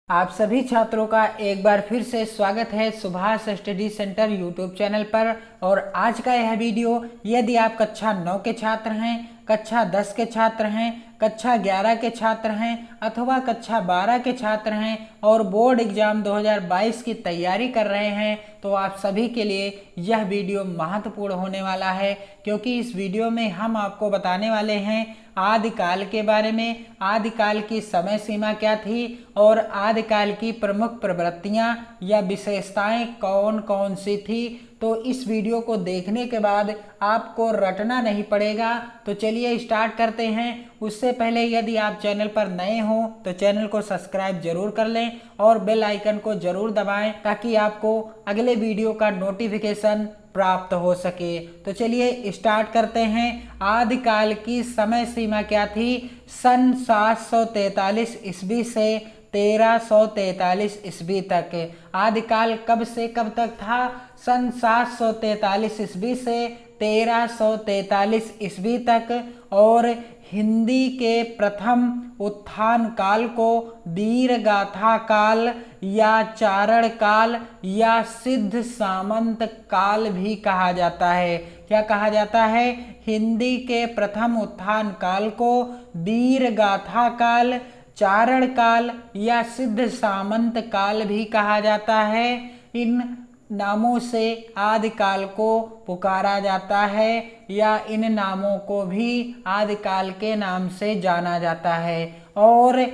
आप सभी छात्रों का एक बार फिर से स्वागत है Subhash study centre YouTube channel पर। और आज का यह वीडियो यदि आप कक्षा 9 के छात्र हैं, कक्षा 10 के छात्र हैं, कक्षा 11 के छात्र हैं अथवा कक्षा 12 के छात्र हैं और बोर्ड एग्जाम 2022 की तैयारी कर रहे हैं तो आप सभी के लिए यह वीडियो महत्वपूर्ण होने वाला है, क्योंकि इस वीडियो में हम आपको बताने वाले हैं आदिकाल के बारे में। आदिकाल की समय सीमा क्या थी और आदिकाल की प्रमुख प्रवृत्तियां या विशेषताएं कौन कौन सी थी। तो इस वीडियो को देखने के बाद आपको रटना नहीं पड़ेगा। तो चलिए स्टार्ट करते हैं। उससे पहले यदि आप चैनल पर नए हो तो चैनल को सब्सक्राइब जरूर कर लें और बेल आइकन को जरूर दबाएं ताकि आपको अगले वीडियो का नोटिफिकेशन प्राप्त हो सके। तो चलिए स्टार्ट करते हैं। आदिकाल की समय सीमा क्या थी? सन 743 ईस्वी से 1343 ईस्वी तक। आदिकाल कब से कब तक था? सन 743 ईस्वी से 1343 ईस्वी तक। और हिंदी के प्रथम उत्थान काल को वीरगाथा काल या चारण काल या सिद्ध सामंत काल भी कहा जाता है। क्या कहा जाता है? हिंदी के प्रथम उत्थान काल को वीरगाथा काल, चारण काल या सिद्ध सामंत काल भी कहा जाता है। इन नामों से आदिकाल को पुकारा जाता है या इन नामों को भी आदिकाल के नाम से जाना जाता है। और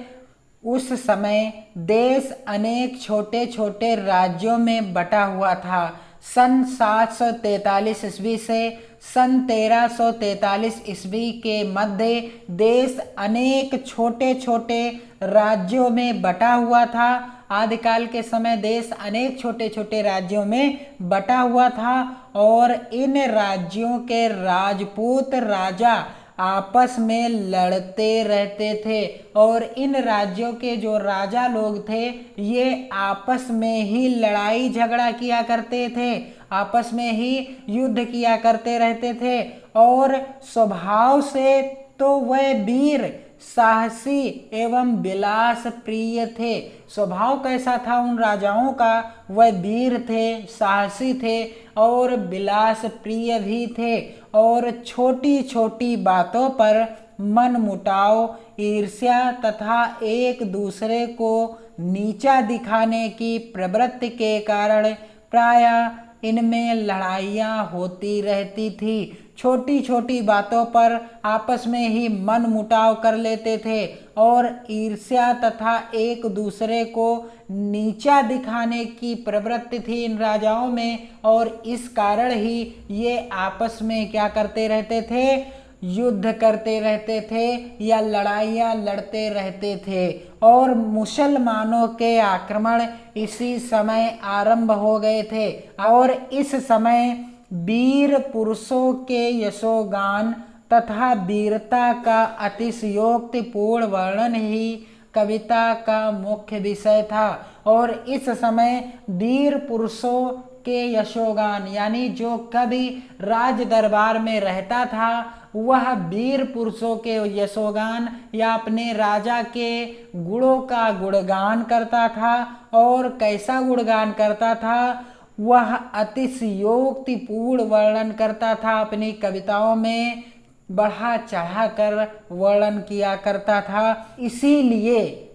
उस समय देश अनेक छोटे छोटे राज्यों में बटा हुआ था। सन 743 ईस्वी से सन 1343 ईस्वी के मध्य देश अनेक छोटे छोटे राज्यों में बटा हुआ था। आदिकाल के समय देश अनेक छोटे छोटे राज्यों में बटा हुआ था और इन राज्यों के राजपूत राजा आपस में लड़ते रहते थे। और इन राज्यों के जो राजा लोग थे ये आपस में ही लड़ाई झगड़ा किया करते थे, आपस में ही युद्ध किया करते रहते थे। और स्वभाव से तो वह वीर, साहसी एवं विलास प्रिय थे। स्वभाव कैसा था उन राजाओं का? वह वीर थे, साहसी थे और विलास प्रिय भी थे। और छोटी छोटी बातों पर मन मुटाव, ईर्ष्या तथा एक दूसरे को नीचा दिखाने की प्रवृत्ति के कारण प्रायः इनमें लड़ाइयाँ होती रहती थी। छोटी छोटी बातों पर आपस में ही मन मुटाव कर लेते थे और ईर्ष्या तथा एक दूसरे को नीचा दिखाने की प्रवृत्ति थी इन राजाओं में। और इस कारण ही ये आपस में क्या करते रहते थे? युद्ध करते रहते थे या लड़ाइयाँ लड़ते रहते थे। और मुसलमानों के आक्रमण इसी समय आरंभ हो गए थे। और इस समय वीर पुरुषों के यशोगान तथा वीरता का अतिशयोक्तिपूर्ण वर्णन ही कविता का मुख्य विषय था। और इस समय वीर पुरुषों के यशोगान यानी जो कवि राज दरबार में रहता था वह वीर पुरुषों के यशोगान या अपने राजा के गुणों का गुणगान करता था। और कैसा गुणगान करता था? वह अतिशयोक्तिपूर्ण वर्णन करता था। अपनी कविताओं में बढ़ा चढ़ा कर वर्णन किया करता था। इसीलिए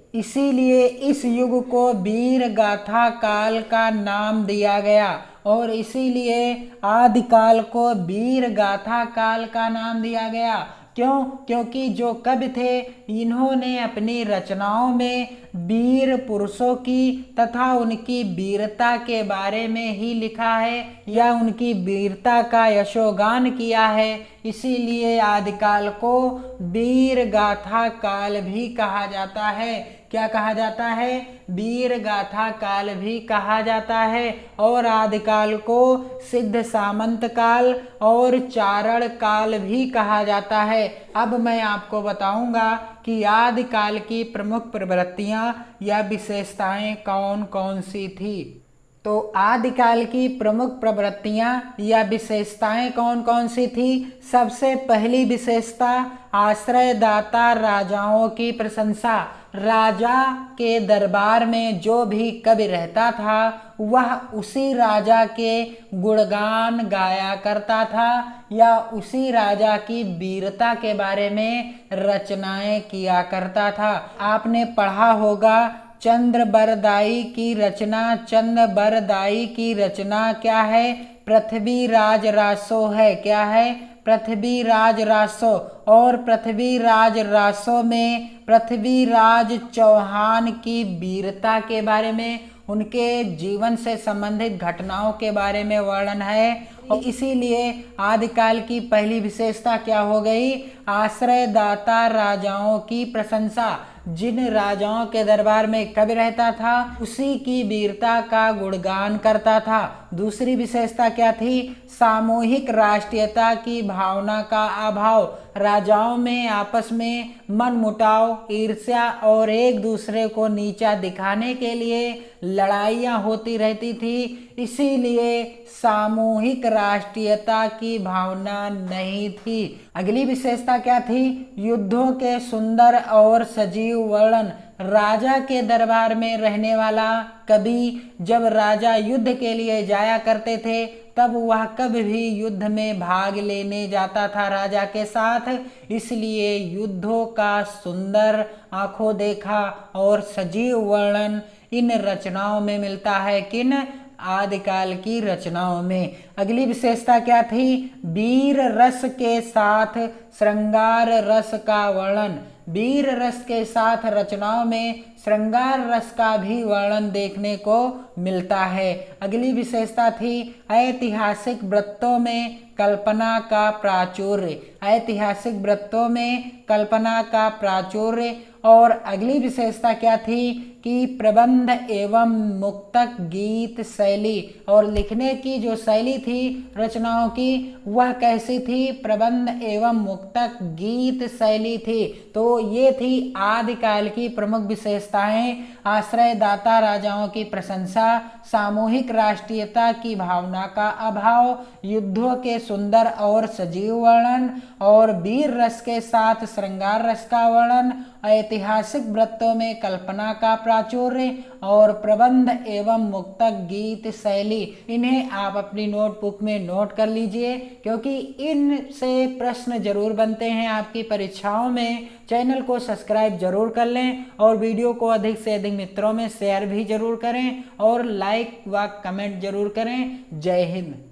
इस युग को वीर गाथा काल का नाम दिया गया। और इसीलिए आदिकाल को वीर गाथा काल का नाम दिया गया। क्यों? क्योंकि जो कवि थे इन्होंने अपनी रचनाओं में वीर पुरुषों की तथा उनकी वीरता के बारे में ही लिखा है या उनकी वीरता का यशोगान किया है। इसीलिए आदिकाल को वीर गाथा काल भी कहा जाता है। क्या कहा जाता है? वीर गाथा काल भी कहा जाता है। और आदिकाल को सिद्ध सामंत काल और चारण काल भी कहा जाता है। अब मैं आपको बताऊंगा कि आदिकाल की प्रमुख प्रवृत्तियां या विशेषताएं कौन कौन सी थी। तो आदिकाल की प्रमुख प्रवृत्तियां या विशेषताएं कौन कौन सी थी? सबसे पहली विशेषता आश्रयदाता राजाओं की प्रशंसा। राजा के दरबार में जो भी कवि रहता था वह उसी राजा के गुणगान गाया करता था या उसी राजा की वीरता के बारे में रचनाएं किया करता था। आपने पढ़ा होगा चंद्रबरदाई की रचना। चंद्रबरदाई की रचना क्या है? पृथ्वीराज रासो है। क्या है? पृथ्वीराज रासो। और पृथ्वीराज रासो में पृथ्वीराज चौहान की वीरता के बारे में, उनके जीवन से संबंधित घटनाओं के बारे में वर्णन है। और इसीलिए आदिकाल की पहली विशेषता क्या हो गई? आश्रयदाता राजाओं की प्रशंसा। जिन राजाओं के दरबार में कवि रहता था उसी की वीरता का गुणगान करता था। दूसरी विशेषता क्या थी? सामूहिक राष्ट्रीयता की भावना का अभाव। राजाओं में आपस में मनमुटाव, ईर्ष्या और एक दूसरे को नीचा दिखाने के लिए लड़ाइयाँ होती रहती थी। इसीलिए सामूहिक राष्ट्रीयता की भावना नहीं थी। अगली विशेषता क्या थी? युद्धों के सुंदर और सजीव वर्णन। राजा के दरबार में रहने वाला कवि जब राजा युद्ध के लिए जाया करते थे तब वह कभी भी युद्ध में भाग लेने जाता था राजा के साथ। इसलिए युद्धों का सुंदर, आंखों देखा और सजीव वर्णन इन रचनाओं में मिलता है। किन? आदिकाल की रचनाओं में। अगली विशेषता क्या थी? वीर रस के साथ श्रृंगार रस का वर्णन। वीर रस के साथ रचनाओं में श्रृंगार रस का भी वर्णन देखने को मिलता है। अगली विशेषता थी ऐतिहासिक वृत्तों में कल्पना का प्राचुर्य। ऐतिहासिक वृत्तों में कल्पना का प्राचुर्य। और अगली विशेषता क्या थी? कि प्रबंध एवं मुक्तक गीत शैली। और लिखने की जो शैली थी रचनाओं की वह कैसी थी? प्रबंध एवं मुक्तक गीत शैली थी। तो ये थी आदिकाल की प्रमुख विशेषताएं। आश्रयदाता राजाओं की प्रशंसा, सामूहिक राष्ट्रीयता की भावना का अभाव, युद्धों के सुंदर और सजीव वर्णन और वीर रस के साथ श्रृंगार रस का वर्णन, ऐतिहासिक वृत्तों में कल्पना का प्राचुर्य और प्रबंध एवं मुक्तक गीत शैली। इन्हें आप अपनी नोटबुक में नोट कर लीजिए क्योंकि इनसे प्रश्न जरूर बनते हैं आपकी परीक्षाओं में। चैनल को सब्सक्राइब जरूर कर लें और वीडियो को अधिक से अधिक मित्रों में शेयर भी जरूर करें और लाइक व कमेंट जरूर करें। जय हिंद।